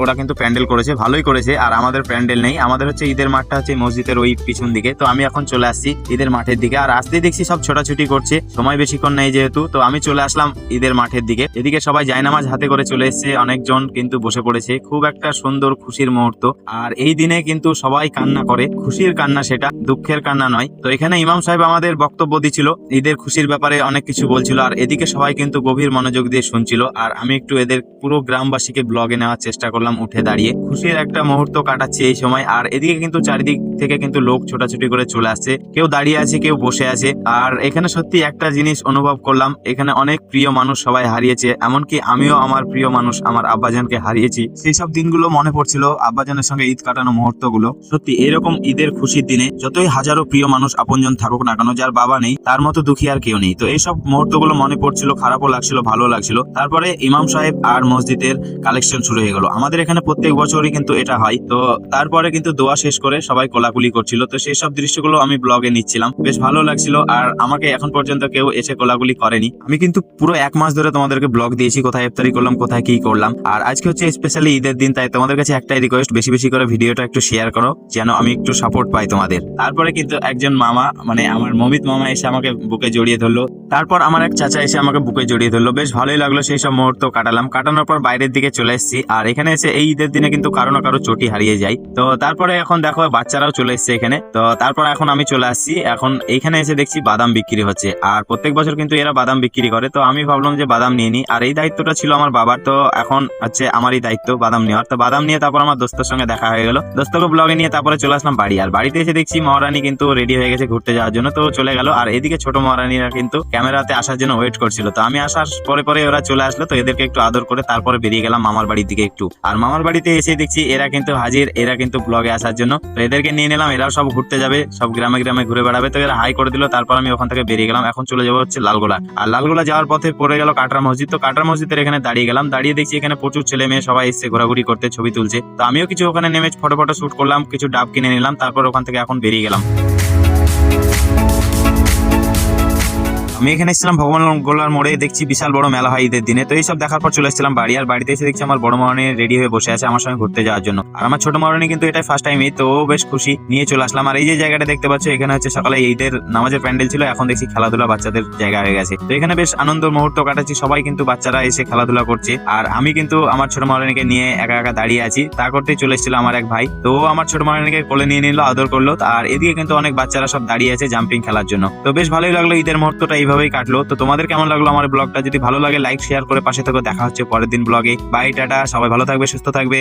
ওরা কিন্তু প্যান্ডেল করেছে, ভালোই করেছে। আর আমাদের প্যান্ডেল নেই, আমাদের হচ্ছে ঈদের মাঠটা হচ্ছে মসজিদের ওই পিছন দিকে। তো আমি এখন চলে আসছি ঈদের মাঠের দিকে, আর আসতেই দেখছি সব ছোটাছুটি করছে, সময় বেশিক্ষণ নেই যেহেতু। তো আমি চলে আসলাম ঈদের মাঠের দিকে। এদিকে সবাই জায়নামাজ হাতে করে চলে এসেছে, অনেকজন কিন্তু বসে পড়েছে। খুব একটা সুন্দর খুশির মুহূর্ত। আর এই দিনে কিন্তু সবাই কান্না করে, খুশির কান্না, সেটা দুঃখের কান্না নয়। তো এখানে ইমাম সাহেব আমাদের বক্তব্য দিচ্ছিল, ঈদের খুশির ব্যাপারে অনেক কিছু বলছিল। আর এদিকে সবাই কিন্তু গভীর মনোযোগ দিয়ে শুনছিল। আর আমি একটু এদের পুরো গ্রামবাসীকে ব্লগে নেওয়ার চেষ্টা করলাম উঠে দাঁড়িয়ে। খুশির একটা মুহূর্ত কাটাচ্ছি এই সময়। আর এদিকে কিন্তু চারিদিক থেকে কিন্তু লোক ছোটাছুটি করে চলে আসছে, কেউ দাঁড়িয়ে আছে, কেউ বসে আছে। আর এখানে সত্যি একটা জিনিস অনুভব করলাম, এখানে অনেক প্রিয় মানুষ সবাই হারিয়েছে, এমনকি আমিও আমার প্রিয় মানুষ আমার আব্বাজানকে হারিয়েছি। সেই সব দিনগুলো মনে পড়ছিল, আব্বাজানের সঙ্গে ঈদ কাটানো মুহূর্তগুলো। সত্যি এরকম ঈদের খুশির দিনে যতই হাজারো প্রিয় মানুষ আপনজন থাকুক না কেন, যার বাবা নেই তার মতো দুঃখী আর কেউ নেই। তো এইসব মুহূর্তগুলো মনে পড়ছিল, খারাপও লাগছিল, ভালো লাগছিল। তারপরে ইমাম সাহেব আর মসজিদের কালেকশন শুরু হয়ে গেল। আমাদের এখানে প্রত্যেক বছরই কিন্তু এটা হয়। তো তারপরে কিন্তু দোয়া শেষ করে সবাই কোলাকুলি করছিল। তো সেই সব দৃশ্যগুলো আমি ব্লগে নিচ্ছিলাম, বেশ ভালো লাগছিল। আর আমাকে এখন পর্যন্ত কেউ এসে কোলাকুলি করেনি। আমি কিন্তু পুরো 1 মাস ধরে তোমাদেরকে ব্লগ দিয়েছি, কোথায় ইফতারি করলাম, কোথায় কি করলাম। আর আজকে হচ্ছে স্পেশালি ঈদের দিন, তাই তোমাদের কাছে একটাই রিকোয়েস্ট, বেশি বেশি করে ভিডিওটা একটু শেয়ার করো, যেন আমি একটু সাপোর্ট পাই তোমাদের। তারপরে কিন্তু একজন মামা, মানে আমার মমিত মামা এসে আমাকে বুকে জড়িয়ে ধরলো। তারপর আমার এক চাচা এসে আমাকে বুকে জড়িয়ে ধরলো। বেশ ভালোই লাগলো, সেই সব মুহূর্ত কাটানোর পর বাইরের দিকে চলে এসেছি। আর এখানে এসে এই ঈদের দিনে কিন্তু কারো না কারো চটি হারিয়ে যায়। তো তারপরে এখন দেখো বাচ্চারাও চলে এসছে এখানে। তো তারপর এখন আমি চলে আসছি, এখন এইখানে এসে দেখছি বাদাম বিক্রি হচ্ছে। আর প্রত্যেক বছর কিন্তু এরা বাদাম বিক্রি করে। তো আমি ভাবলাম যে বাদাম নিয়ে নি, আর এই দায়িত্বটা ছিল আমার বাবার। তো এখন হচ্ছে আমারই দায়িত্ব বাদাম নেওয়ার। তো বাদাম নিয়ে তারপর আমার দোস্তের সঙ্গে দেখা হয়ে গেল, দোস্তকে ব্লগে নিয়ে তারপরে চলে আসলাম বাড়ি। আর বাড়িতে এসে দেখছি মহারানী কিন্তু রেডি হয়ে গেছে ঘুরতে যাওয়ার জন্য, তো চলে গেল। আর এদিকে ছোট মহারানীরা কিন্তু ক্যামেরাতে আসার জন্য ওয়েট করছিল। তো আমি আসার পরে পরে ওরা চলে আসলো, তো এদেরকে একটু আদর করে তারপরে বেরিয়ে গেলাম মামার বাড়ির দিকে একটু। আর মামার বাড়িতে এসে দেখছি এরা কিন্তু হাজির, এরা কিন্তু ব্লগে আসার জন্য। তো এদেরকে নিয়ে নিলাম, এরাও সব ঘুরতে যাবে, সব গ্রামে গ্রামে ঘুরে বেড়াবে। তো এরা হাই করে দিল, তারপর আমি ওখান থেকে বেরিয়ে গেলাম। এখন চলে যাবো হচ্ছে লালগোলা। আর লালগোলা যাওয়ার পথে পড়ে গেল কাটরা মসজিদ। তো কাটরা মসজিদের এখানে দাঁড়িয়ে গেলাম, দাঁড়িয়ে দেখছি এখানে প্রচুর ছেলে মেয়ে সবাই এসছে ঘোরাঘুরি করতে, ছবি তুলছে। তো আমিও কিছু ওখানে নেমে ফটো শুট করলাম, কিছু ডাব কিনে নিলাম, তারপর ওখান থেকে এখন বেরিয়ে গেলাম। আমি এখানে এসেছিলাম ভগবান গোলার মোড়ে, দেখছি বিশাল বড় মেলা হয় ঈদের দিনে। তো এইসব দেখার পর চলে এসেছিলাম বাড়ি। আর বাড়িতে এসে দেখছি আমার বড় মহারানী রেডি হয়ে বসে আছে আমার সঙ্গে ঘুরতে যাওয়ার জন্য। আর আমার ছোট মহারানী কিন্তু এটাই ফার্স্ট টাইম, তো বেশ খুশি, নিয়ে চলে আসলাম। আর এই যে জায়গাটা দেখতে পাচ্ছ, এখানে হচ্ছে সকালে ঈদের নামাজের প্যান্ডেল ছিল, এখন দেখছি খেলাধুলা বাচ্চাদের জায়গা হয়ে গেছে। তো এখানে বেশ আনন্দ মুহূর্ত কাটাচ্ছি, সবাই কিন্তু বাচ্চারা এসে খেলাধুলা করছে। আর আমি কিন্তু আমার ছোট মহারানীকে নিয়ে একা একা দাঁড়িয়ে আছি। তা করতেই চলে এসেছিল আমার এক ভাই, তো আমার ছোট মহারানীকে কোলে নিয়ে নিল, আদর করলো। আর এদিকে কিন্তু অনেক বাচ্চারা সব দাঁড়িয়ে আছে জাম্পিং খেলার জন্য। তো বেশ ভালোই লাগলো, ঈদের মুহূর্তটা এইভাবেই কাটলো। তো তোমাদের কেমন লাগলো আমার ব্লগটা? যদি ভালো লাগে লাইক শেয়ার করে পাশে থেকে দেখা হচ্ছে পরের দিন ব্লগে। বাই, টাটা, সবাই ভালো থাকবে, সুস্থ থাকবে।